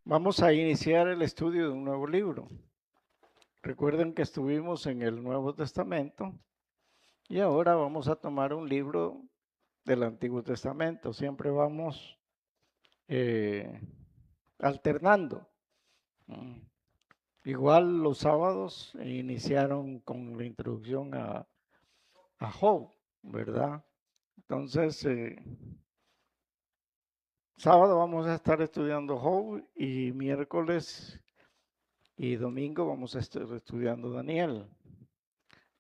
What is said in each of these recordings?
Vamos a iniciar el estudio de un nuevo libro. Recuerden que estuvimos en el Nuevo Testamento y ahora vamos a tomar un libro del Antiguo Testamento. Siempre vamos alternando. Igual los sábados iniciaron con la introducción a Job, ¿verdad? Entonces, sábado vamos a estar estudiando Job y miércoles y domingo vamos a estar estudiando Daniel.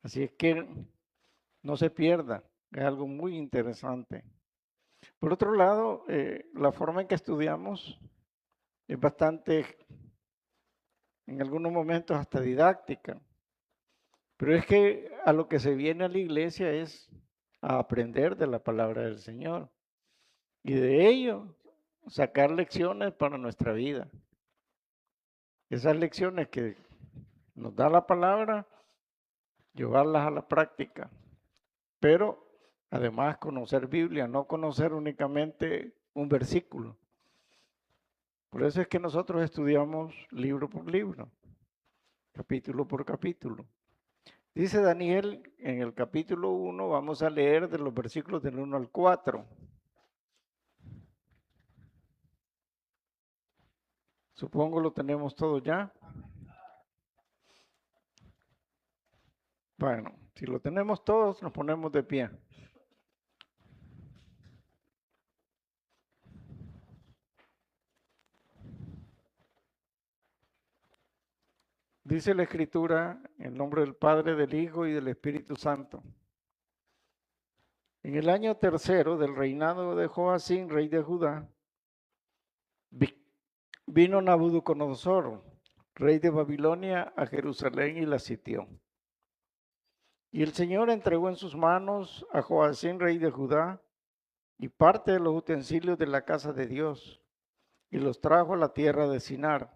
Así es que no se pierda, es algo muy interesante. Por otro lado, la forma en que estudiamos es bastante, en algunos momentos hasta didáctica, pero es que a lo que se viene a la iglesia es a aprender de la palabra del Señor y de ello sacar lecciones para nuestra vida. Esas lecciones que nos da la palabra, llevarlas a la práctica, pero además conocer Biblia, no conocer únicamente un versículo. Por eso es que nosotros estudiamos libro por libro, capítulo por capítulo. Dice Daniel en el capítulo 1, vamos a leer de los versículos del 1 al 4. Supongo lo tenemos todo ya. Bueno, si lo tenemos todos, nos ponemos de pie. Dice la Escritura, en nombre del Padre, del Hijo y del Espíritu Santo. En el año tercero del reinado de Joacín, rey de Judá, vino Nabucodonosor, rey de Babilonia, a Jerusalén y la sitió. Y el Señor entregó en sus manos a Joacín, rey de Judá, y parte de los utensilios de la casa de Dios, y los trajo a la tierra de Sinar,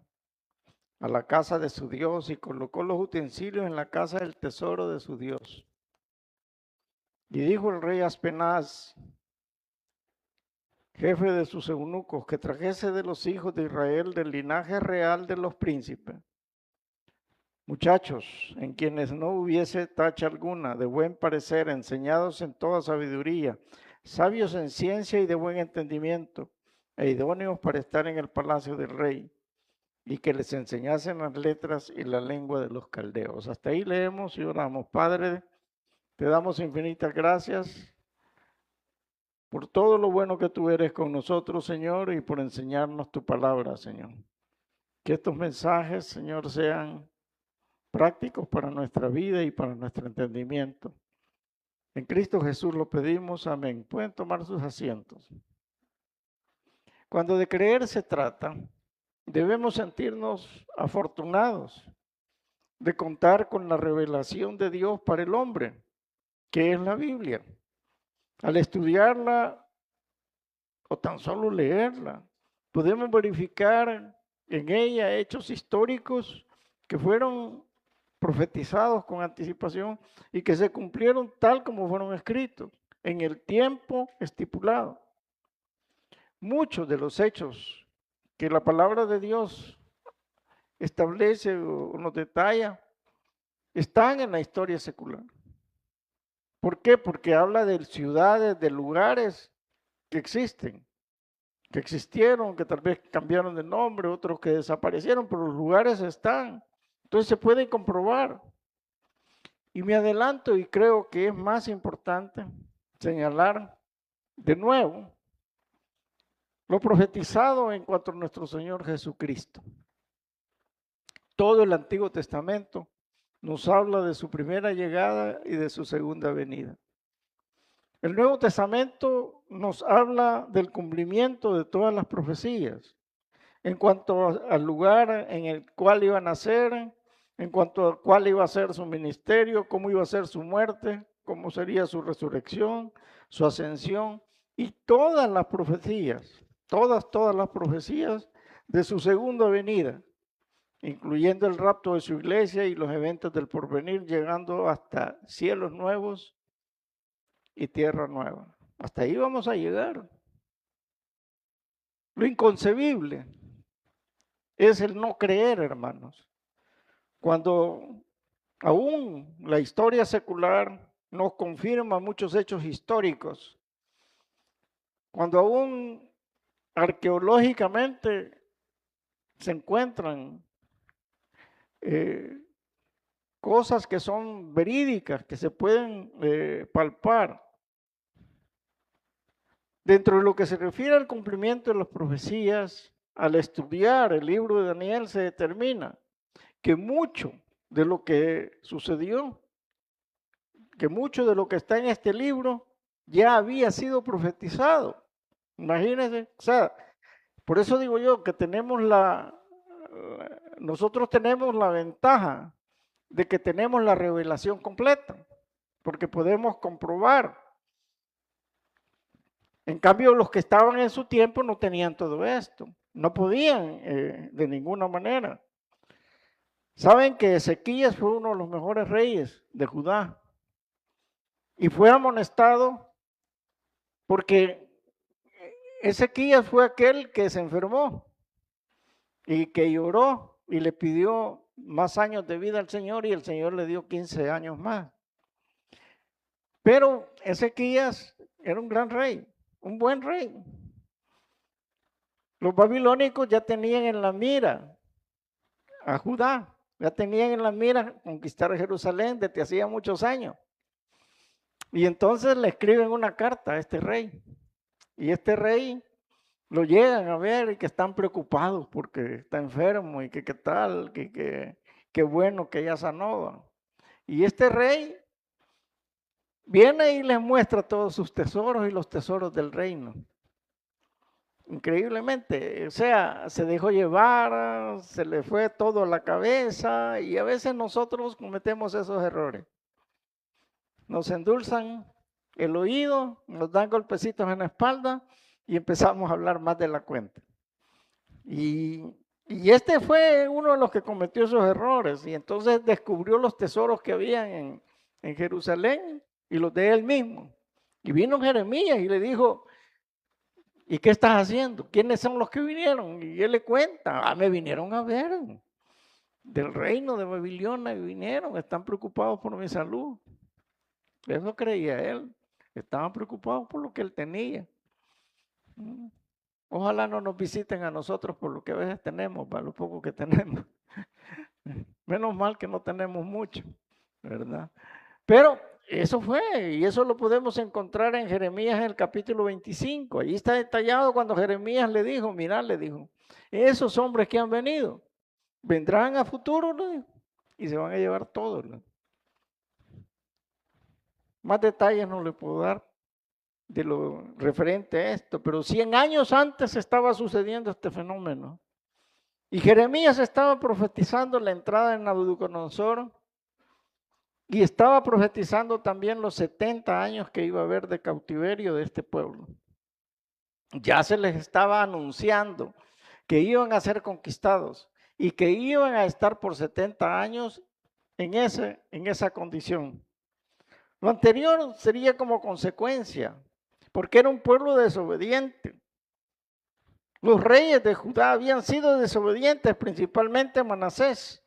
a la casa de su Dios, y colocó los utensilios en la casa del tesoro de su Dios. Y dijo el rey Aspenaz, jefe de sus eunucos, que trajese de los hijos de Israel del linaje real de los príncipes, muchachos en quienes no hubiese tacha alguna, de buen parecer, enseñados en toda sabiduría, sabios en ciencia y de buen entendimiento, e idóneos para estar en el palacio del rey, y que les enseñasen las letras y la lengua de los caldeos. Hasta ahí leemos y oramos. Padre, te damos infinitas gracias por todo lo bueno que tú eres con nosotros, Señor, y por enseñarnos tu palabra, Señor. Que estos mensajes, Señor, sean prácticos para nuestra vida y para nuestro entendimiento. En Cristo Jesús lo pedimos, amén. Pueden tomar sus asientos. Cuando de creer se trata, debemos sentirnos afortunados de contar con la revelación de Dios para el hombre, que es la Biblia. Al estudiarla o tan solo leerla, podemos verificar en ella hechos históricos que fueron profetizados con anticipación y que se cumplieron tal como fueron escritos en el tiempo estipulado. Muchos de los hechos que la palabra de Dios establece o nos detalla están en la historia secular. ¿Por qué? Porque habla de ciudades, de lugares que existen, que existieron, que tal vez cambiaron de nombre, otros que desaparecieron, pero los lugares están. Entonces se pueden comprobar. Y me adelanto y creo que es más importante señalar de nuevo lo profetizado en cuanto a nuestro Señor Jesucristo. Todo el Antiguo Testamento nos habla de su primera llegada y de su segunda venida. El Nuevo Testamento nos habla del cumplimiento de todas las profecías en cuanto al lugar en el cual iba a nacer, en cuanto a cuál iba a ser su ministerio, cómo iba a ser su muerte, cómo sería su resurrección, su ascensión y todas las profecías, todas las profecías de su segunda venida. incluyendo el rapto de su iglesia y los eventos del porvenir, llegando hasta cielos nuevos y tierra nueva. Hasta ahí vamos a llegar. Lo inconcebible es el no creer, hermanos. Cuando aún la historia secular nos confirma muchos hechos históricos, cuando aún arqueológicamente se encuentran cosas que son verídicas, que se pueden palpar. Dentro de lo que se refiere al cumplimiento de las profecías, al estudiar el libro de Daniel se determina que mucho de lo que sucedió, que mucho de lo que está en este libro ya había sido profetizado. Imagínense, o sea, por eso digo yo que nosotros tenemos la ventaja de que tenemos la revelación completa, porque podemos comprobar. En cambio, los que estaban en su tiempo no tenían todo esto, no podían de ninguna manera. Saben que Ezequías fue uno de los mejores reyes de Judá y fue amonestado porque Ezequías fue aquel que se enfermó y que lloró y le pidió más años de vida al Señor y el Señor le dio 15 años más. Pero Ezequías era un gran rey, un buen rey. Los babilónicos ya tenían en la mira a Judá, ya tenían en la mira conquistar Jerusalén desde hacía muchos años. Y entonces le escriben una carta a este rey. Y este rey lo llegan a ver y que están preocupados porque está enfermo y que qué tal, que bueno que ya sanó. Y este rey viene y les muestra todos sus tesoros y los tesoros del reino. Increíblemente, o sea, se dejó llevar, se le fue todo a la cabeza y a veces nosotros cometemos esos errores. Nos endulzan el oído, nos dan golpecitos en la espalda y empezamos a hablar más de la cuenta. Y este fue uno de los que cometió esos errores y entonces descubrió los tesoros que habían en Jerusalén y los de él mismo. Y vino Jeremías y le dijo, ¿y qué estás haciendo? ¿Quiénes son los que vinieron? Y él le cuenta, me vinieron a ver del reino de Babilonia y vinieron, están preocupados por mi salud. Eso creía él, estaban preocupados por lo que él tenía. Ojalá no nos visiten a nosotros por lo que a veces tenemos, para lo poco que tenemos. Menos mal que no tenemos mucho, ¿verdad? Pero eso fue, y eso lo podemos encontrar en Jeremías en el capítulo 25. Allí está detallado cuando Jeremías le dijo, mirá, le dijo, esos hombres que han venido, vendrán a futuro, ¿no? Y se van a llevar todo, ¿no? Más detalles no le puedo dar de lo referente a esto, pero 100 años antes estaba sucediendo este fenómeno. Y Jeremías estaba profetizando la entrada de Nabucodonosor y estaba profetizando también los 70 años que iba a haber de cautiverio de este pueblo. Ya se les estaba anunciando que iban a ser conquistados y que iban a estar por 70 años en esa condición. Lo anterior sería como consecuencia, porque era un pueblo desobediente. Los reyes de Judá habían sido desobedientes, principalmente Manasés.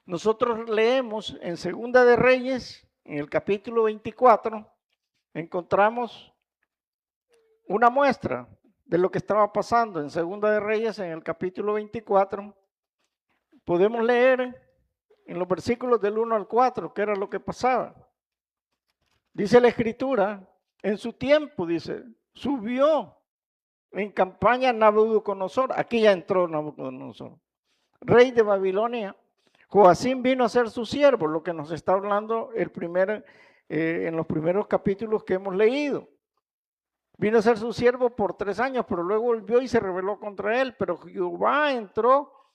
Nosotros leemos en Segunda de Reyes, en el capítulo 24, encontramos una muestra de lo que estaba pasando en Segunda de Reyes, en el capítulo 24. Podemos leer en los versículos del 1 al 4, qué era lo que pasaba. Dice la Escritura, en su tiempo, dice, subió en campaña Nabucodonosor, aquí ya entró Nabucodonosor, rey de Babilonia. Joacim vino a ser su siervo, lo que nos está hablando en los primeros capítulos que hemos leído. Vino a ser su siervo por 3 años, pero luego volvió y se rebeló contra él. Pero Jehová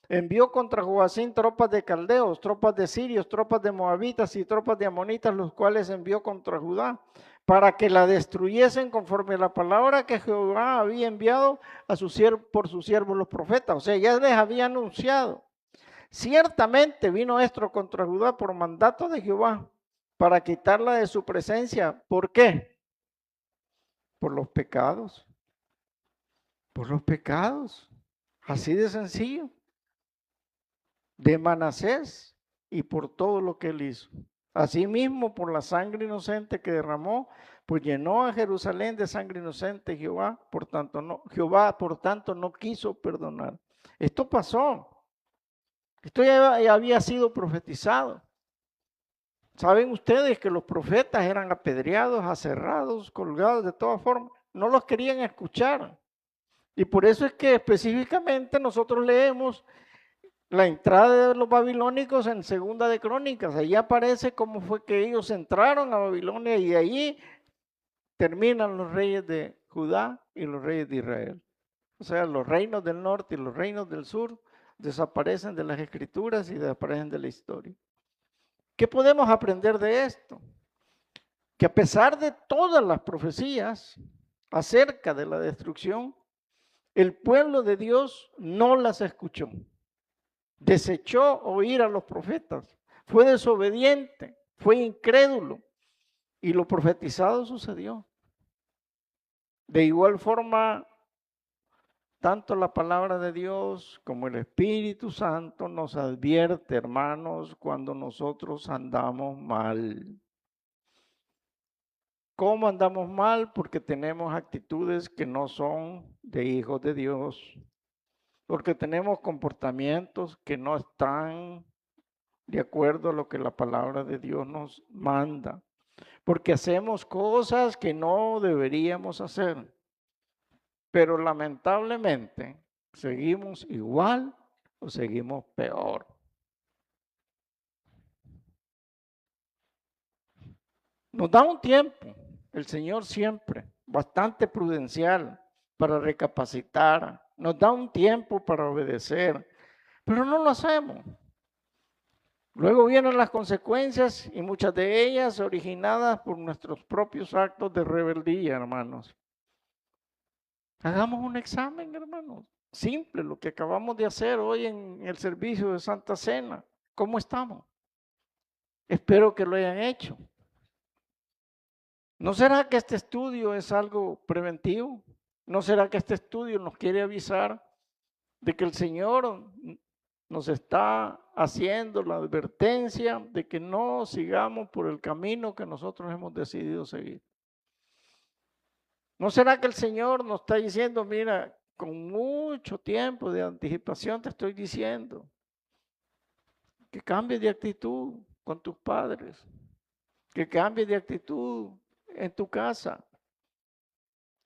envió contra Joacim tropas de caldeos, tropas de sirios, tropas de moabitas y tropas de amonitas, los cuales envió contra Judá, para que la destruyesen conforme a la palabra que Jehová había enviado por sus siervos los profetas. O sea, ya les había anunciado. Ciertamente vino esto contra Judá por mandato de Jehová, para quitarla de su presencia. ¿Por qué? Por los pecados. Por los pecados. Así de sencillo. De Manasés y por todo lo que él hizo. Asimismo, por la sangre inocente que derramó, pues llenó a Jerusalén de sangre inocente Jehová, por tanto no quiso perdonar. Esto pasó. Esto ya había sido profetizado. ¿Saben ustedes que los profetas eran apedreados, aserrados, colgados de todas formas? No los querían escuchar. Y por eso es que específicamente nosotros leemos la entrada de los babilónicos en Segunda de Crónicas. Allí aparece cómo fue que ellos entraron a Babilonia y allí terminan los reyes de Judá y los reyes de Israel. O sea, los reinos del norte y los reinos del sur desaparecen de las escrituras y desaparecen de la historia. ¿Qué podemos aprender de esto? Que a pesar de todas las profecías acerca de la destrucción, el pueblo de Dios no las escuchó. Desechó oír a los profetas, fue desobediente, fue incrédulo y lo profetizado sucedió. De igual forma, tanto la palabra de Dios como el Espíritu Santo nos advierte, hermanos, cuando nosotros andamos mal. ¿Cómo andamos mal? Porque tenemos actitudes que no son de hijos de Dios. Porque tenemos comportamientos que no están de acuerdo a lo que la palabra de Dios nos manda. Porque hacemos cosas que no deberíamos hacer. Pero lamentablemente seguimos igual o seguimos peor. Nos da un tiempo, el Señor siempre, bastante prudencial para recapacitar. Nos da un tiempo para obedecer, pero no lo hacemos. Luego vienen las consecuencias y muchas de ellas originadas por nuestros propios actos de rebeldía, hermanos. Hagamos un examen, hermanos. Simple, lo que acabamos de hacer hoy en el servicio de Santa Cena. ¿Cómo estamos? Espero que lo hayan hecho. ¿No será que este estudio es algo preventivo? ¿No será que este estudio nos quiere avisar de que el Señor nos está haciendo la advertencia de que no sigamos por el camino que nosotros hemos decidido seguir? ¿No será que el Señor nos está diciendo, mira, con mucho tiempo de anticipación te estoy diciendo que cambies de actitud con tus padres, que cambies de actitud en tu casa,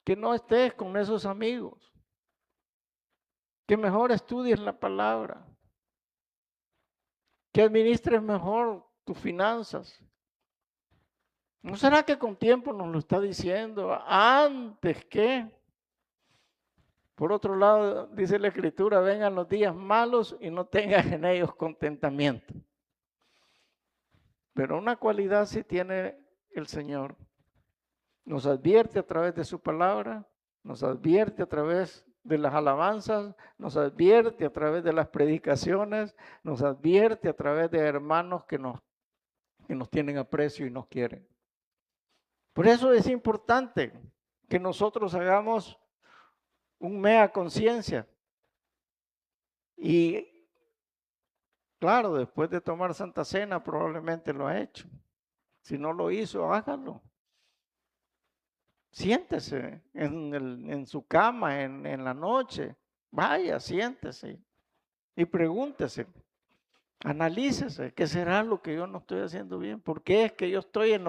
que no estés con esos amigos, que mejor estudies la palabra, que administres mejor tus finanzas? ¿No será que con tiempo nos lo está diciendo antes que? Por otro lado, dice la Escritura, vengan los días malos y no tengas en ellos contentamiento. Pero una cualidad sí tiene el Señor. Nos advierte a través de su palabra, nos advierte a través de las alabanzas, nos advierte a través de las predicaciones, nos advierte a través de hermanos que nos tienen aprecio y nos quieren. Por eso es importante que nosotros hagamos un mea conciencia. Y claro, después de tomar Santa Cena probablemente lo ha hecho. Si no lo hizo, hágalo. Siéntese en su cama en la noche. Vaya, siéntese y pregúntese. Analícese, ¿qué será lo que yo no estoy haciendo bien? ¿Por qué es que yo estoy en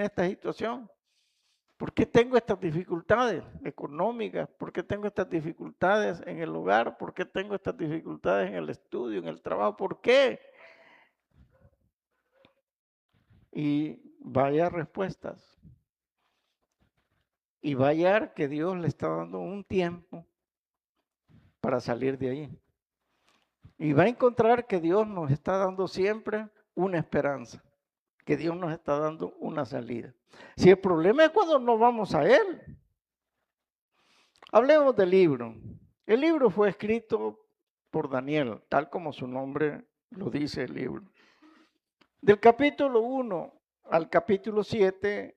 esta situación? ¿Por qué tengo estas dificultades económicas? ¿Por qué tengo estas dificultades en el hogar? ¿Por qué tengo estas dificultades en el estudio, en el trabajo? ¿Por qué? Y vaya respuestas. Y va a hallar que Dios le está dando un tiempo para salir de ahí. Y va a encontrar que Dios nos está dando siempre una esperanza, que Dios nos está dando una salida. Si el problema es cuando no vamos a Él. Hablemos del libro. El libro fue escrito por Daniel, tal como su nombre lo dice el libro. Del capítulo 1 al capítulo 7,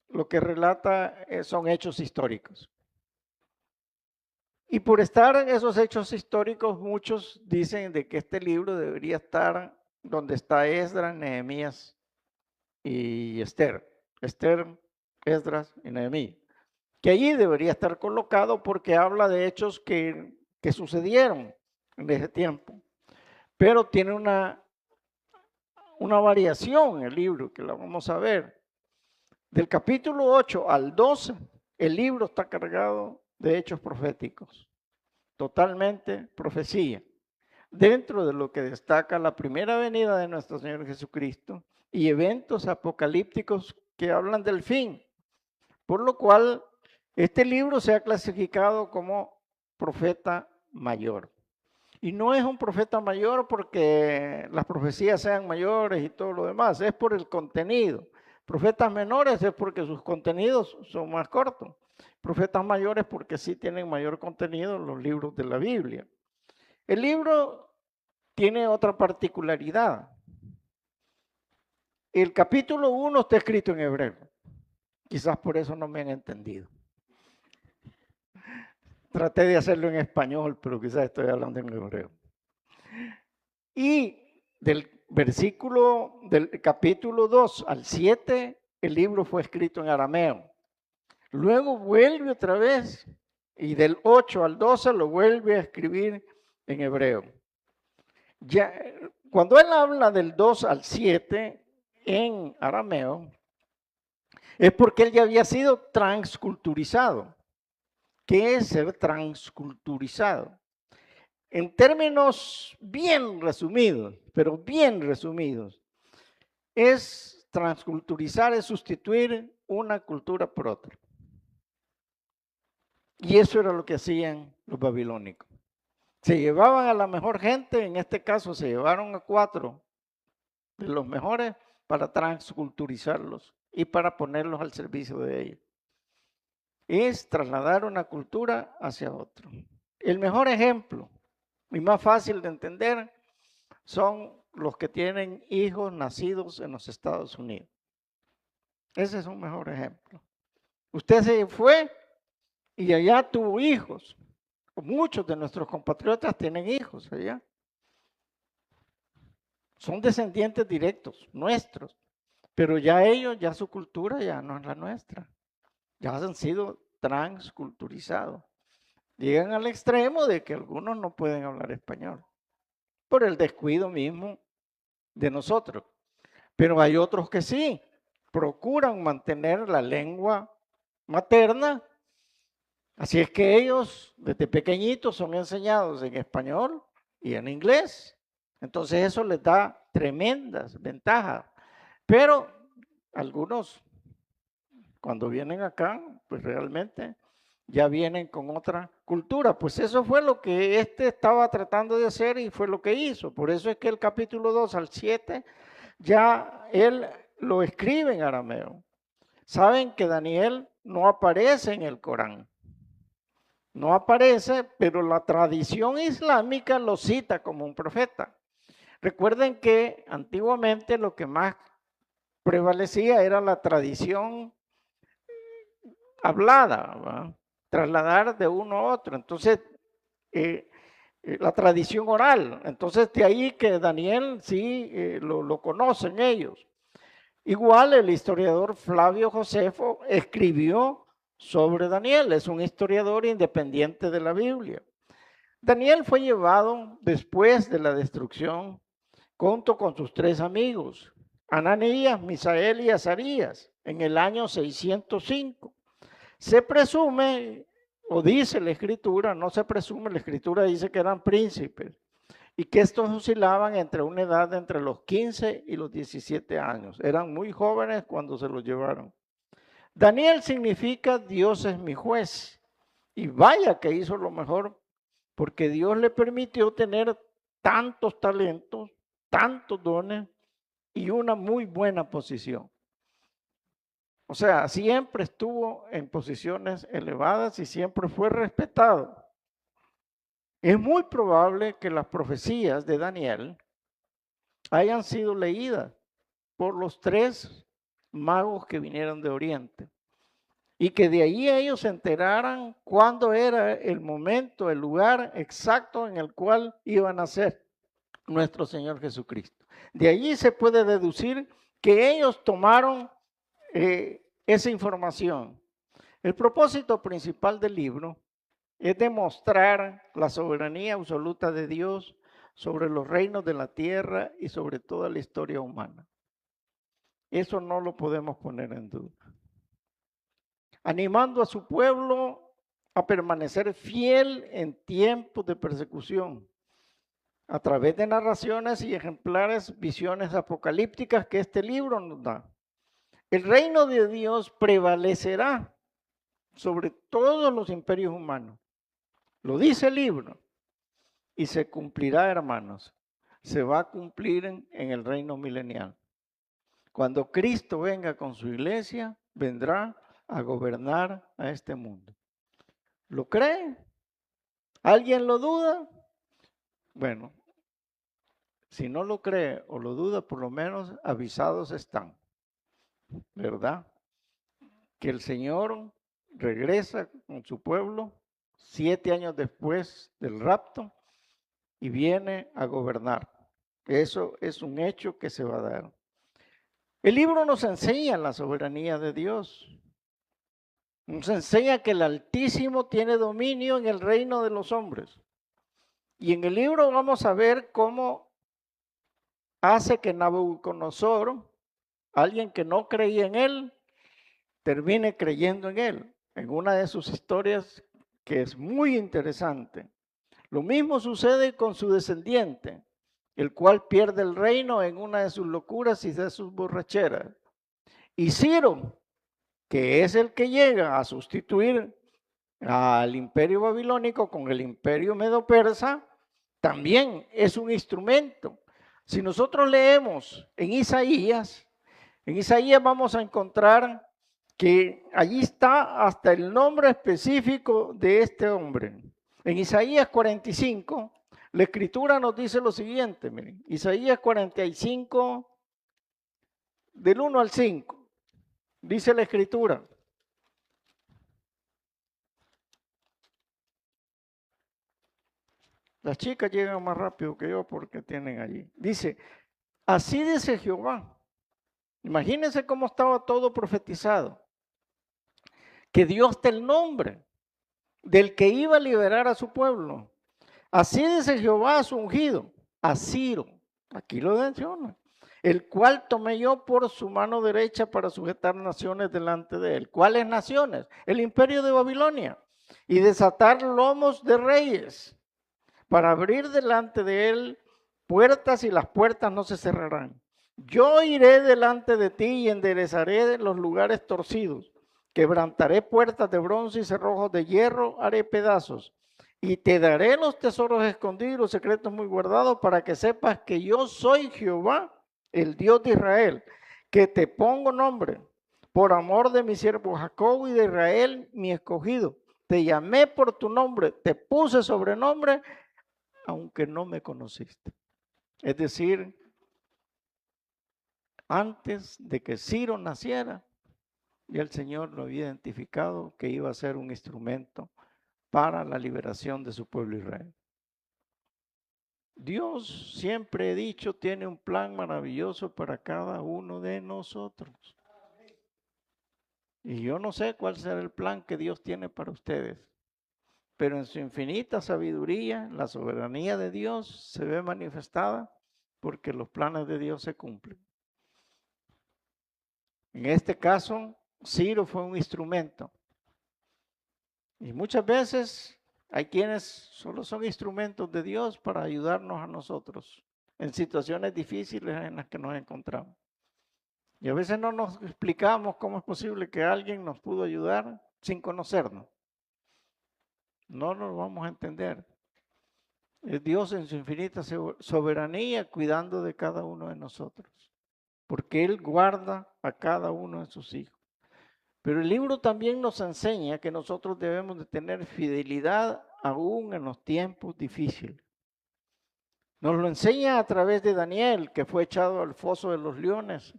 lo que relata son hechos históricos. Y por estar en esos hechos históricos, muchos dicen de que este libro debería estar donde está Esdras, Nehemías y Esther. Esther, Esdras y Nehemías. Que allí debería estar colocado porque habla de hechos que sucedieron en ese tiempo. Pero tiene una variación en el libro, que la vamos a ver. Del capítulo 8 al 12, el libro está cargado de hechos proféticos. Totalmente profecía. Dentro de lo que destaca la primera venida de nuestro Señor Jesucristo y eventos apocalípticos que hablan del fin. Por lo cual, este libro se ha clasificado como profeta mayor. Y no es un profeta mayor porque las profecías sean mayores y todo lo demás, es por el contenido. Profetas menores es porque sus contenidos son más cortos. Profetas mayores porque sí tienen mayor contenido en los libros de la Biblia. El libro tiene otra particularidad. El capítulo 1 está escrito en hebreo. Quizás por eso no me han entendido. Traté de hacerlo en español, pero quizás estoy hablando en hebreo. Y del capítulo 2 al 7, el libro fue escrito en arameo. Luego vuelve otra vez y del 8 al 12 lo vuelve a escribir en hebreo. Ya, cuando él habla del 2 al 7 en arameo, es porque él ya había sido transculturizado. ¿Qué es ser transculturizado? En términos bien resumidos, pero bien resumidos, es transculturizar, es sustituir una cultura por otra. Y eso era lo que hacían los babilónicos. Se llevaban a la mejor gente, en este caso se llevaron a 4 de los mejores para transculturizarlos y para ponerlos al servicio de ellos. Es trasladar una cultura hacia otra. El mejor ejemplo y más fácil de entender son los que tienen hijos nacidos en los Estados Unidos. Ese es un mejor ejemplo. Usted se fue y allá tuvo hijos. Muchos de nuestros compatriotas tienen hijos allá. Son descendientes directos, nuestros. Pero ya ellos, ya su cultura ya no es la nuestra. Ya han sido transculturizados. Llegan al extremo de que algunos no pueden hablar español por el descuido mismo de nosotros. Pero hay otros que sí, procuran mantener la lengua materna. Así es que ellos desde pequeñitos son enseñados en español y en inglés. Entonces eso les da tremendas ventajas. Pero algunos, cuando vienen acá, pues realmente ya vienen con otra cultura. Pues eso fue lo que estaba tratando de hacer y fue lo que hizo. Por eso es que el capítulo 2 al 7 ya él lo escribe en arameo. Saben que Daniel no aparece en el Corán. No aparece, pero la tradición islámica lo cita como un profeta. Recuerden que antiguamente lo que más prevalecía era la tradición hablada, ¿verdad? Trasladar de uno a otro. Entonces, la tradición oral. Entonces, de ahí que Daniel sí lo conocen ellos. Igual el historiador Flavio Josefo escribió sobre Daniel, es un historiador independiente de la Biblia. Daniel fue llevado después de la destrucción junto con sus 3 amigos, Ananías, Misael y Azarías, en el año 605. Se presume, o dice la escritura, no se presume, la escritura dice que eran príncipes y que estos oscilaban entre una edad de entre los 15 y los 17 años. Eran muy jóvenes cuando se los llevaron. Daniel significa Dios es mi juez. Y vaya que hizo lo mejor, porque Dios le permitió tener tantos talentos, tantos dones y una muy buena posición. O sea, siempre estuvo en posiciones elevadas y siempre fue respetado. Es muy probable que las profecías de Daniel hayan sido leídas por los 3 magos que vinieron de Oriente. Y que de ahí ellos se enteraran cuándo era el momento, el lugar exacto en el cual iban a ser nuestro Señor Jesucristo. De allí se puede deducir que ellos tomaron esa información. El propósito principal del libro es demostrar la soberanía absoluta de Dios sobre los reinos de la tierra y sobre toda la historia humana. Eso no lo podemos poner en duda. Animando a su pueblo a permanecer fiel en tiempos de persecución, a través de narraciones y ejemplares visiones apocalípticas que este libro nos da. El reino de Dios prevalecerá sobre todos los imperios humanos. Lo dice el libro. Y se cumplirá, hermanos. Se va a cumplir en el reino milenial. Cuando Cristo venga con su iglesia, vendrá a gobernar a este mundo. ¿Lo cree? ¿Alguien lo duda? Bueno, si no lo cree o lo duda, por lo menos avisados están, ¿verdad? Que el Señor regresa con su pueblo 7 años después del rapto y viene a gobernar. Eso es un hecho que se va a dar. El libro nos enseña la soberanía de Dios. Nos enseña que el Altísimo tiene dominio en el reino de los hombres. Y en el libro vamos a ver cómo hace que Nabucodonosor, alguien que no creía en él, termine creyendo en él. En una de sus historias que es muy interesante. Lo mismo sucede con su descendiente, el cual pierde el reino en una de sus locuras y de sus borracheras. Y Ciro, que es el que llega a sustituir al imperio babilónico con el imperio medo-persa, también es un instrumento. Si nosotros leemos en Isaías vamos a encontrar que allí está hasta el nombre específico de este hombre. En Isaías 45, la escritura nos dice lo siguiente, miren, Isaías 45, del 1 al 5, dice la escritura. Las chicas llegan más rápido que yo porque tienen allí. Dice, así dice Jehová. Imagínense cómo estaba todo profetizado. Que Dios te el nombre del que iba a liberar a su pueblo. Así dice Jehová a su ungido, a Ciro, aquí lo menciona, el cual tomé yo por su mano derecha para sujetar naciones delante de él. ¿Cuáles naciones? El imperio de Babilonia. Y desatar lomos de reyes para abrir delante de él puertas y las puertas no se cerrarán. Yo iré delante de ti y enderezaré los lugares torcidos. Quebrantaré puertas de bronce y cerrojos de hierro, haré pedazos. Y te daré los tesoros escondidos, los secretos muy guardados, para que sepas que yo soy Jehová, el Dios de Israel, que te pongo nombre, por amor de mi siervo Jacob y de Israel, mi escogido. Te llamé por tu nombre, te puse sobrenombre, aunque no me conociste. Es decir, antes de que Ciro naciera, ya el Señor lo había identificado que iba a ser un instrumento para la liberación de su pueblo Israel. Dios, siempre he dicho, tiene un plan maravilloso para cada uno de nosotros. Y yo no sé cuál será el plan que Dios tiene para ustedes, pero en su infinita sabiduría, la soberanía de Dios se ve manifestada porque los planes de Dios se cumplen. En este caso, Ciro fue un instrumento. Y muchas veces hay quienes solo son instrumentos de Dios para ayudarnos a nosotros en situaciones difíciles en las que nos encontramos. Y a veces no nos explicamos cómo es posible que alguien nos pudo ayudar sin conocernos. No nos vamos a entender. Es Dios en su infinita soberanía cuidando de cada uno de nosotros, porque Él guarda a cada uno de sus hijos. Pero el libro también nos enseña que nosotros debemos de tener fidelidad aún en los tiempos difíciles. Nos lo enseña a través de Daniel, que fue echado al foso de los leones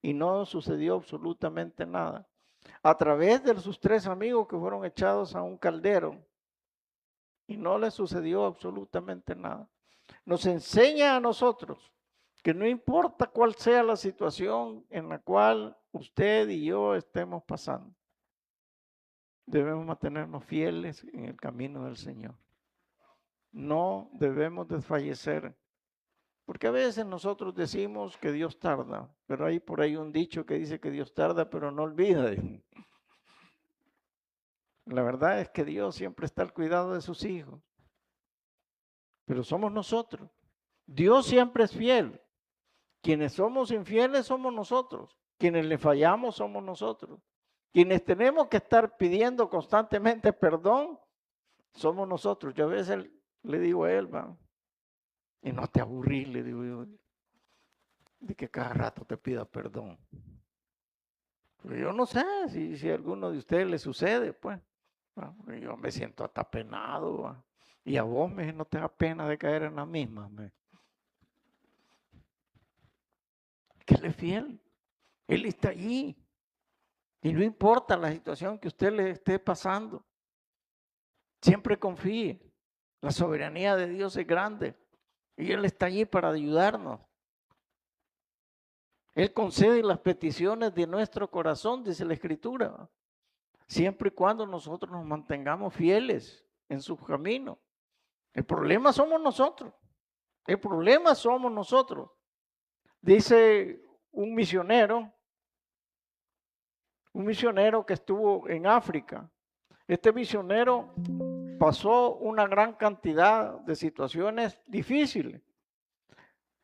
y no sucedió absolutamente nada. A través de sus 3 amigos que fueron echados a un caldero y no les sucedió absolutamente nada. Nos enseña a nosotros que no importa cuál sea la situación en la cual usted y yo estemos pasando, debemos mantenernos fieles en el camino del Señor. No debemos desfallecer, porque a veces nosotros decimos que Dios tarda, pero hay por ahí un dicho que dice que Dios tarda, pero no olvida. La verdad es que Dios siempre está al cuidado de sus hijos, pero somos nosotros. Dios siempre es fiel. Quienes somos infieles somos nosotros. Quienes le fallamos somos nosotros. Quienes tenemos que estar pidiendo constantemente perdón somos nosotros. Yo a veces le digo a él, va, y no te aburrís, le digo yo, de que cada rato te pida perdón. Pero yo no sé si a alguno de ustedes le sucede, pues. Yo me siento hasta penado, va. Y a vos no te da pena de caer en la misma. Que Él es fiel. Él está allí. Y no importa la situación que usted le esté pasando. Siempre confíe. La soberanía de Dios es grande. Y Él está allí para ayudarnos. Él concede las peticiones de nuestro corazón, dice la Escritura. Siempre y cuando nosotros nos mantengamos fieles en su camino. El problema somos nosotros. El problema somos nosotros. Dice un misionero que estuvo en África. Este misionero pasó una gran cantidad de situaciones difíciles.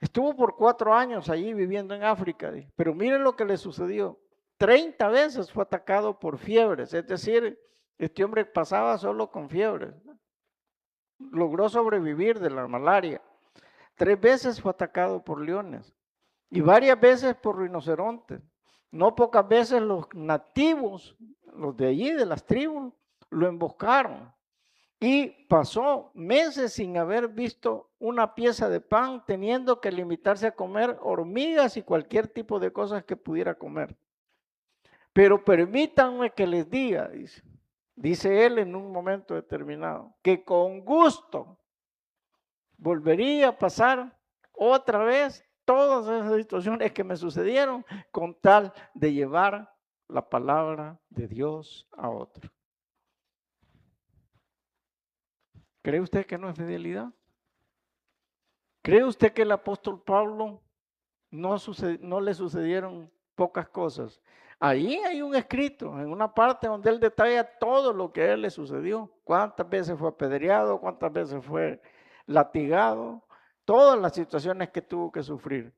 Estuvo por 4 años allí viviendo en África, pero miren lo que le sucedió. 30 veces fue atacado por fiebres, es decir, este hombre pasaba solo con fiebres. Logró sobrevivir de la malaria. 3 veces fue atacado por leones y varias veces por rinocerontes. No pocas veces los nativos, los de allí, de las tribus, lo emboscaron. Y pasó meses sin haber visto una pieza de pan, teniendo que limitarse a comer hormigas y cualquier tipo de cosas que pudiera comer. Pero permítanme que les diga, dice él en un momento determinado, que con gusto volvería a pasar otra vez todas esas situaciones que me sucedieron con tal de llevar la palabra de Dios a otro. ¿Cree usted que no es fidelidad? ¿Cree usted que el apóstol Pablo no le sucedieron pocas cosas? Ahí hay un escrito, en una parte donde él detalla todo lo que a él le sucedió. Cuántas veces fue apedreado, cuántas veces fue latigado, todas las situaciones que tuvo que sufrir.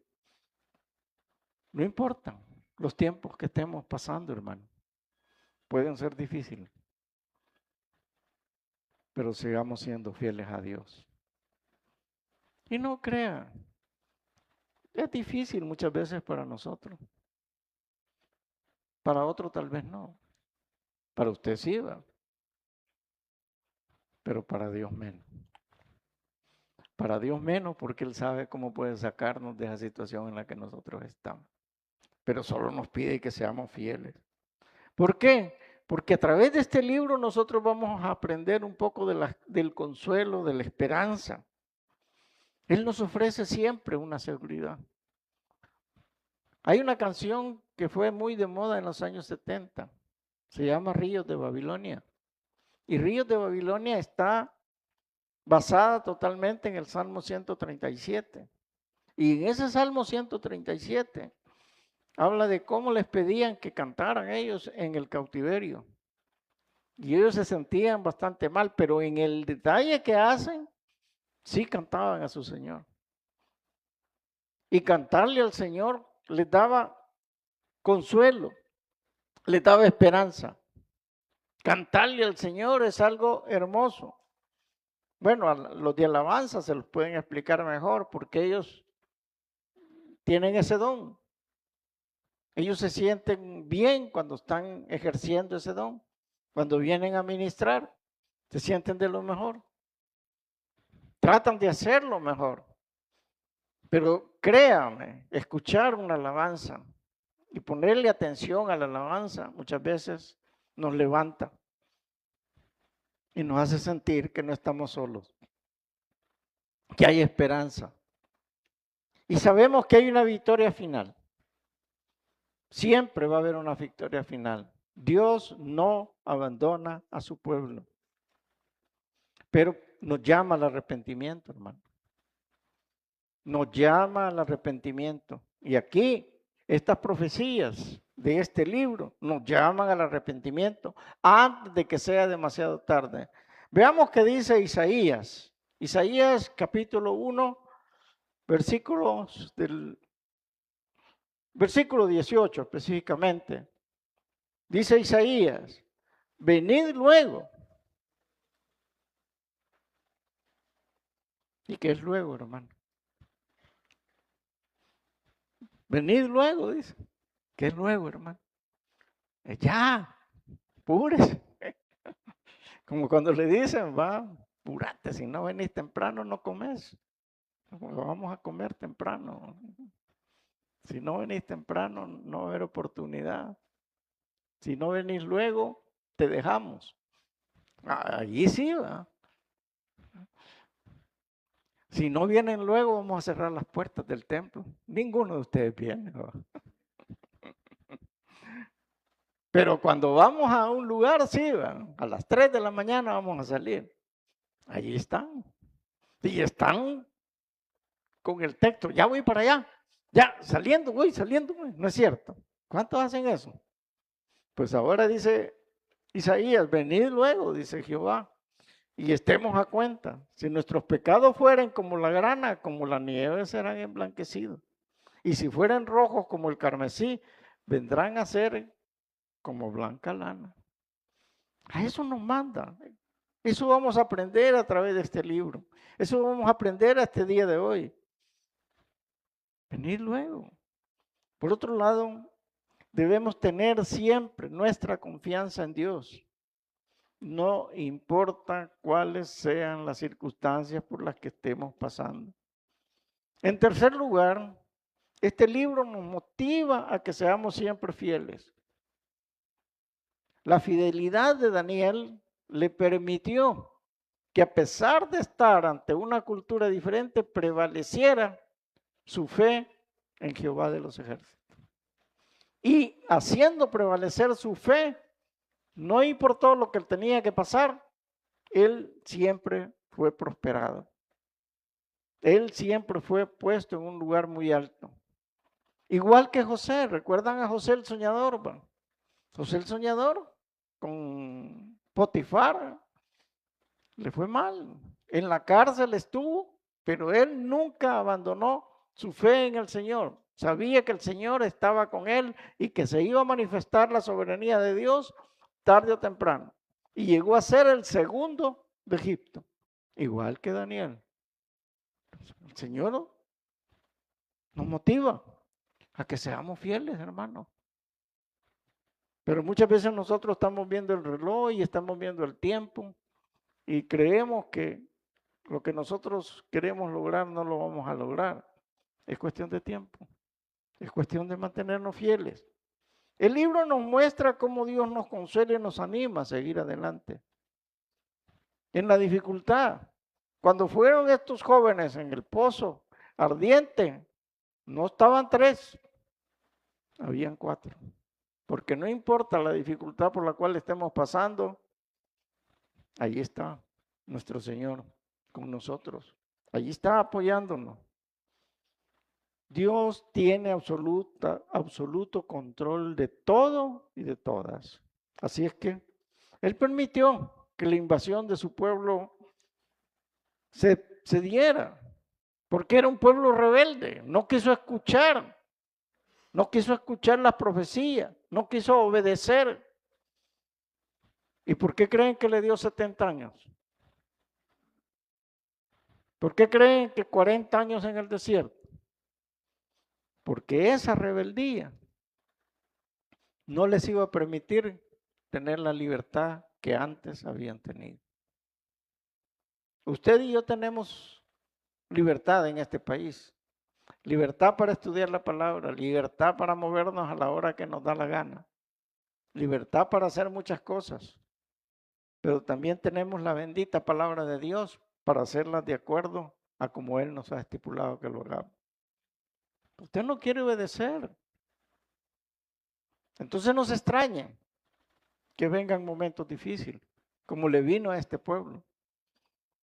No importa los tiempos que estemos pasando, hermano. Pueden ser difíciles, pero sigamos siendo fieles a Dios. Y no crean, es difícil muchas veces para nosotros. Para otro tal vez no. Para usted sí, ¿verdad? Pero para Dios menos. Para Dios menos porque Él sabe cómo puede sacarnos de esa situación en la que nosotros estamos. Pero solo nos pide que seamos fieles. ¿Por qué? Porque a través de este libro nosotros vamos a aprender un poco del consuelo, de la esperanza. Él nos ofrece siempre una seguridad. Hay una canción que fue muy de moda en los años 70. Se llama Ríos de Babilonia. Y Ríos de Babilonia está basada totalmente en el Salmo 137. Y en ese Salmo 137 habla de cómo les pedían que cantaran ellos en el cautiverio. Y ellos se sentían bastante mal, pero en el detalle que hacen, sí cantaban a su Señor. Y cantarle al Señor les daba consuelo, les daba esperanza. Cantarle al Señor es algo hermoso. Bueno, a los de alabanza se los pueden explicar mejor porque ellos tienen ese don. Ellos se sienten bien cuando están ejerciendo ese don. Cuando vienen a ministrar, se sienten de lo mejor. Tratan de hacerlo mejor. Pero créame, escuchar una alabanza y ponerle atención a la alabanza muchas veces nos levanta y nos hace sentir que no estamos solos, que hay esperanza. Y sabemos que hay una victoria final. Siempre va a haber una victoria final. Dios no abandona a su pueblo, pero nos llama al arrepentimiento, hermano. Nos llama al arrepentimiento. Y aquí, estas profecías de este libro nos llaman al arrepentimiento antes de que sea demasiado tarde. Veamos qué dice Isaías. Isaías capítulo 1, versículos del versículo 18 específicamente. Dice Isaías, venid luego. ¿Y qué es luego, hermano? Venid luego, dice. ¿Qué es luego, hermano? Ya, apúrese. Como cuando le dicen, va, apúrate, si no venís temprano no comes. Vamos a comer temprano. Si no venís temprano no va a haber oportunidad. Si no venís luego, te dejamos. Allí sí va. Si no vienen luego, vamos a cerrar las puertas del templo. Ninguno de ustedes viene, ¿va? Pero cuando vamos a un lugar, sí, ¿va? A las 3 de la mañana vamos a salir. Allí están. Y están con el texto. Ya voy para allá. Ya, saliendo, voy, saliendo. No es cierto. ¿Cuántos hacen eso? Pues ahora dice Isaías, venid luego, dice Jehová, y estemos a cuenta. Si nuestros pecados fueren como la grana, como la nieve serán emblanquecidos. Y si fueren rojos como el carmesí, vendrán a ser como blanca lana. A eso nos manda. Eso vamos a aprender a través de este libro. Eso vamos a aprender a este día de hoy. Venid luego. Por otro lado, debemos tener siempre nuestra confianza en Dios. No importa cuáles sean las circunstancias por las que estemos pasando. En tercer lugar, este libro nos motiva a que seamos siempre fieles. La fidelidad de Daniel le permitió que a pesar de estar ante una cultura diferente, prevaleciera su fe en Jehová de los ejércitos. Y haciendo prevalecer su fe, no importó lo que tenía que pasar, él siempre fue prosperado. Él siempre fue puesto en un lugar muy alto. Igual que José, ¿recuerdan a José el soñador? José el soñador con Potifar le fue mal. En la cárcel estuvo, pero él nunca abandonó su fe en el Señor. Sabía que el Señor estaba con él y que se iba a manifestar la soberanía de Dios tarde o temprano. Y llegó a ser el segundo de Egipto, igual que Daniel. El Señor nos motiva a que seamos fieles, hermano. Pero muchas veces nosotros estamos viendo el reloj y estamos viendo el tiempo y creemos que lo que nosotros queremos lograr no lo vamos a lograr. Es cuestión de tiempo. Es cuestión de mantenernos fieles. El libro nos muestra cómo Dios nos consuela y nos anima a seguir adelante. En la dificultad, cuando fueron estos jóvenes en el pozo ardiente, no estaban 3, habían 4. Porque no importa la dificultad por la cual estemos pasando, ahí está nuestro Señor con nosotros. Allí está apoyándonos. Dios tiene absoluto control de todo y de todas. Así es que Él permitió que la invasión de su pueblo se diera, porque era un pueblo rebelde, no quiso escuchar las profecías, no quiso obedecer. ¿Y por qué creen que le dio 70 años? ¿Por qué creen que 40 años en el desierto? Porque esa rebeldía no les iba a permitir tener la libertad que antes habían tenido. Usted y yo tenemos libertad en este país. libertad para estudiar la palabra, libertad para movernos a la hora que nos da la gana, libertad para hacer muchas cosas, pero también tenemos la bendita palabra de Dios para hacerlas de acuerdo a como Él nos ha estipulado que lo hagamos. Usted no quiere obedecer. Entonces no se extrañe que vengan momentos difíciles, como le vino a este pueblo.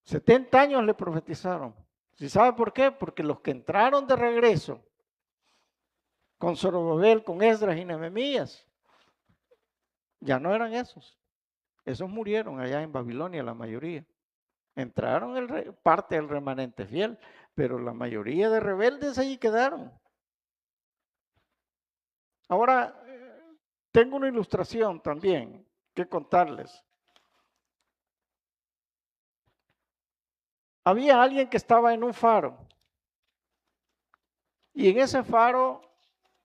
70 años le profetizaron. ¿Sí sabe por qué? Porque los que entraron de regreso con Zorobabel, con Esdras y Nehemías, ya no eran esos. Esos murieron allá en Babilonia, la mayoría. Entraron parte del remanente fiel, pero la mayoría de rebeldes allí quedaron. Ahora, tengo una ilustración también que contarles. Había alguien que estaba en un faro y en ese faro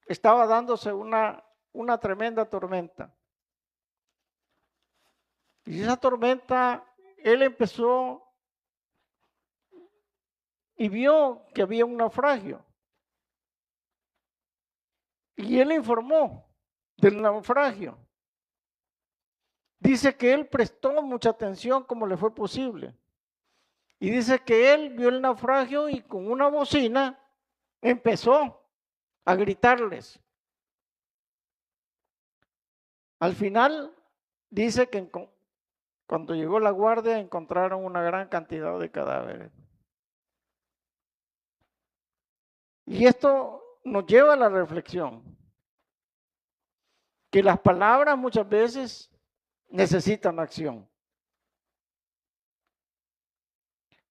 estaba dándose una tremenda tormenta. Y esa tormenta, él empezó y vio que había un naufragio. Y él informó del naufragio. Dice que él prestó mucha atención como le fue posible. Y dice que él vio el naufragio y con una bocina empezó a gritarles. Al final dice que cuando llegó la guardia encontraron una gran cantidad de cadáveres. Y esto nos lleva a la reflexión, que las palabras muchas veces necesitan acción.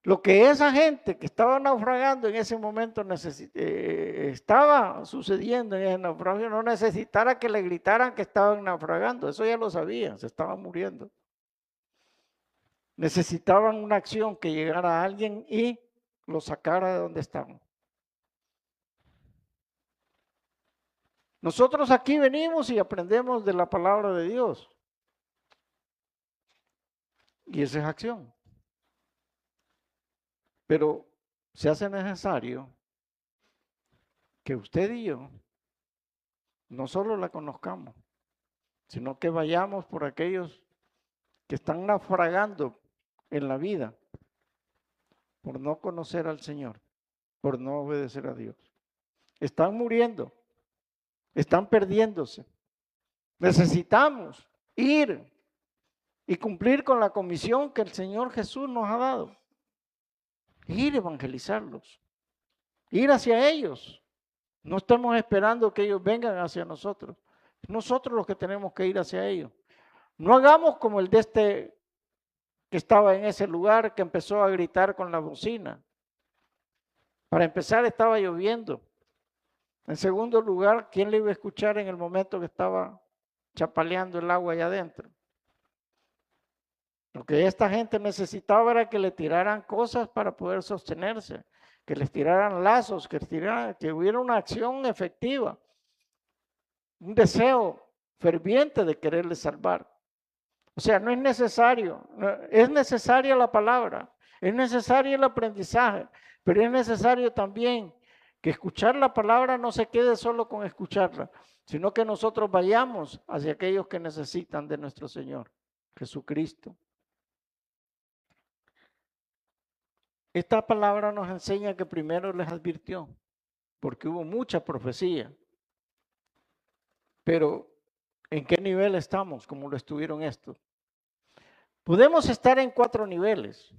Lo que esa gente que estaba naufragando en ese momento estaba sucediendo en ese naufragio, no necesitara que le gritaran que estaban naufragando, eso ya lo sabían, se estaban muriendo. Necesitaban una acción que llegara a alguien y lo sacara de donde estaban. Nosotros aquí venimos y aprendemos de la palabra de Dios. Y esa es acción. Pero se hace necesario que usted y yo no solo la conozcamos, sino que vayamos por aquellos que están naufragando en la vida por no conocer al Señor, por no obedecer a Dios. Están muriendo, están perdiéndose. Necesitamos ir y cumplir con la comisión que el Señor Jesús nos ha dado. Ir a evangelizarlos, ir hacia ellos. No estamos esperando que ellos vengan hacia nosotros. Nosotros los que tenemos que ir hacia ellos. No hagamos como el de este que estaba en ese lugar, que empezó a gritar con la bocina. Para empezar, estaba lloviendo. En segundo lugar, ¿quién le iba a escuchar en el momento que estaba chapaleando el agua allá adentro? Lo que esta gente necesitaba era que le tiraran cosas para poder sostenerse, que les tiraran lazos, que hubiera una acción efectiva, un deseo ferviente de quererles salvar. O sea, no es necesario, es necesaria la palabra, es necesario el aprendizaje, pero es necesario también que escuchar la palabra no se quede solo con escucharla, sino que nosotros vayamos hacia aquellos que necesitan de nuestro Señor Jesucristo. Esta palabra nos enseña que primero les advirtió, porque hubo mucha profecía, pero ¿en qué nivel estamos como lo estuvieron estos? Podemos estar en 4 niveles,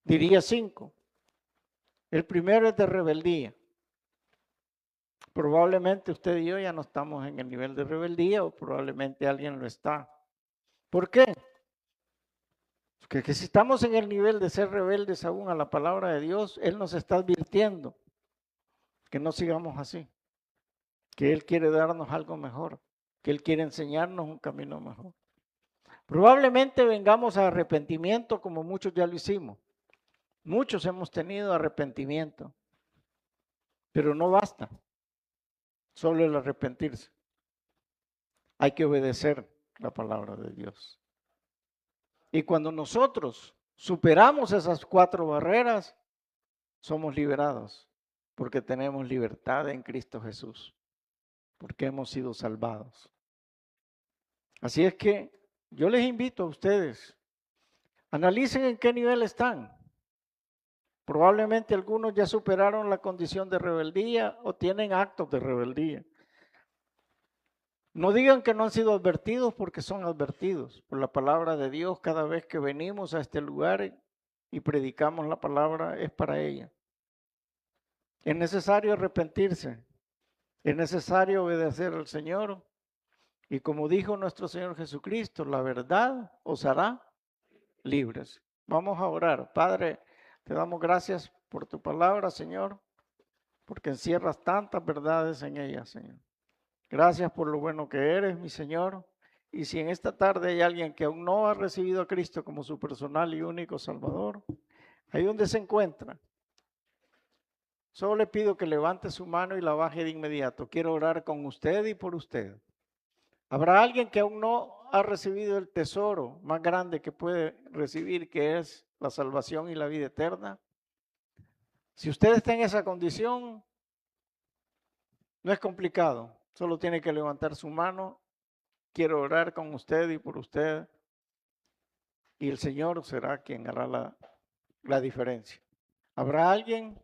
diría 5. El primero es de rebeldía. Probablemente usted y yo ya no estamos en el nivel de rebeldía o probablemente alguien lo está. ¿Por qué? Porque si estamos en el nivel de ser rebeldes aún a la palabra de Dios, Él nos está advirtiendo que no sigamos así, que Él quiere darnos algo mejor, que Él quiere enseñarnos un camino mejor. Probablemente vengamos a arrepentimiento como muchos ya lo hicimos. Muchos hemos tenido arrepentimiento, pero no basta solo el arrepentirse. Hay que obedecer la palabra de Dios. Y cuando nosotros superamos esas 4 barreras, somos liberados porque tenemos libertad en Cristo Jesús, porque hemos sido salvados. Así es que yo les invito a ustedes, analicen en qué nivel están. Probablemente algunos ya superaron la condición de rebeldía o tienen actos de rebeldía. No digan que no han sido advertidos, porque son advertidos por la palabra de Dios. Cada vez que venimos a este lugar y predicamos la palabra, es para ella. Es necesario arrepentirse, es necesario obedecer al Señor. Y como dijo nuestro Señor Jesucristo, la verdad os hará libres. Vamos a orar. Padre, te damos gracias por tu palabra, Señor, porque encierras tantas verdades en ella, Señor. Gracias por lo bueno que eres, mi Señor. Y si en esta tarde hay alguien que aún no ha recibido a Cristo como su personal y único Salvador, ahí donde se encuentra, solo le pido que levante su mano y la baje de inmediato. Quiero orar con usted y por usted. Habrá alguien que aún no ha recibido el tesoro más grande que puede recibir, que es la salvación y la vida eterna. Si usted está en esa condición, no es complicado. Solo tiene que levantar su mano. Quiero orar con usted y por usted. Y el Señor será quien hará la diferencia. ¿Habrá alguien?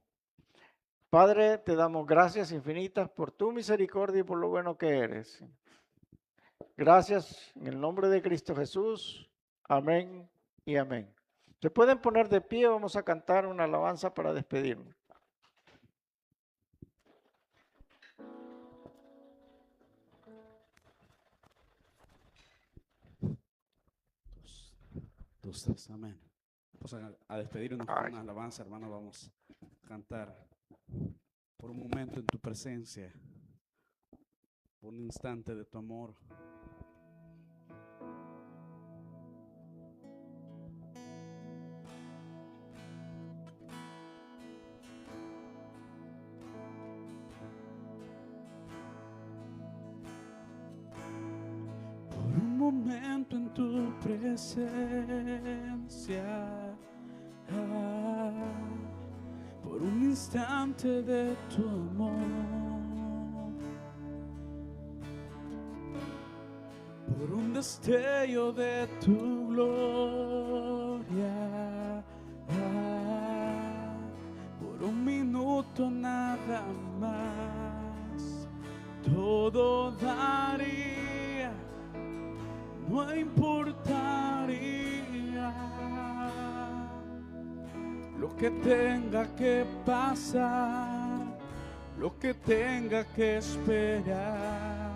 Padre, te damos gracias infinitas por tu misericordia y por lo bueno que eres. Gracias en el nombre de Cristo Jesús. Amén y amén. Se pueden poner de pie, vamos a cantar una alabanza para despedirnos. Dos, tres, amén. Vamos a despedirnos con una alabanza, hermano. Vamos a cantar por un momento en tu presencia, por un instante de tu amor. Por un momento en tu presencia, por un instante de tu amor, por un destello de tu gloria, por un minuto nada más, todo daría, no importaría lo que tenga que pasar, lo que tenga que esperar.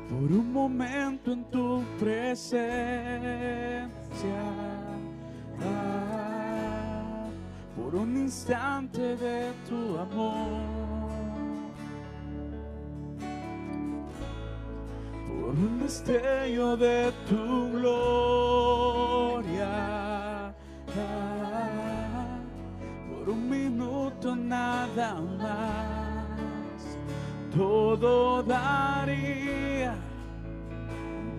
Por un momento en tu presencia, por un instante de tu amor, por un destello de tu gloria, por un minuto nada más, todo daría,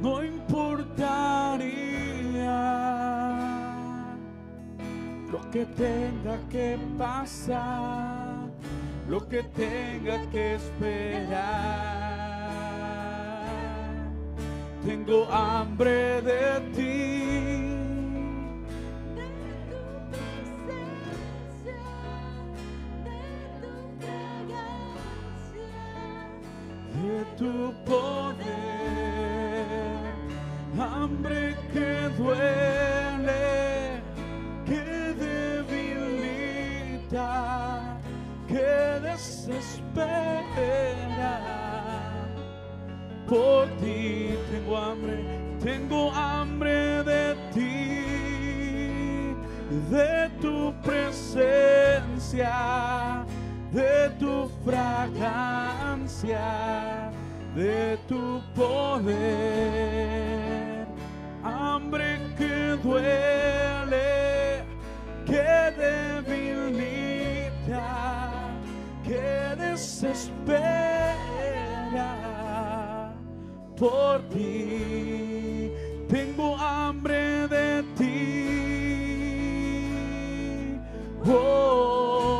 no importaría lo que tenga que pasar, lo que tenga que esperar. Tengo hambre de ti, de tu presencia, de tu fragancia, de tu poder, hambre que duele, que debilita, que desespera. Por ti tengo hambre de ti, de tu presencia, de tu fragancia, de tu poder, hambre que duele, que debilita, que desespera. Por ti tengo hambre de ti, Oh,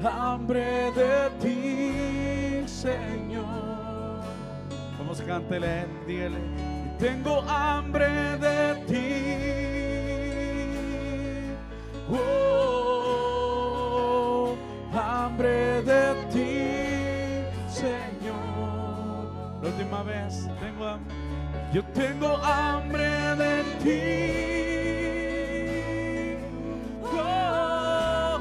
hambre de ti, Señor. Vamos, cántele, dígale. Tengo hambre de ti. Oh, hambre de ti, Señor. La última vez, tengo hambre. Yo tengo hambre de ti. Oh,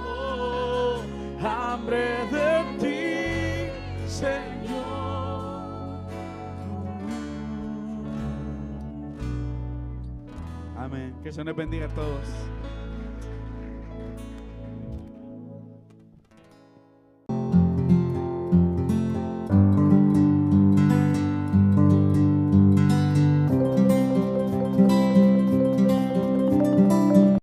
hambre de ti, Señor. Amén. Que se nos bendiga a todos.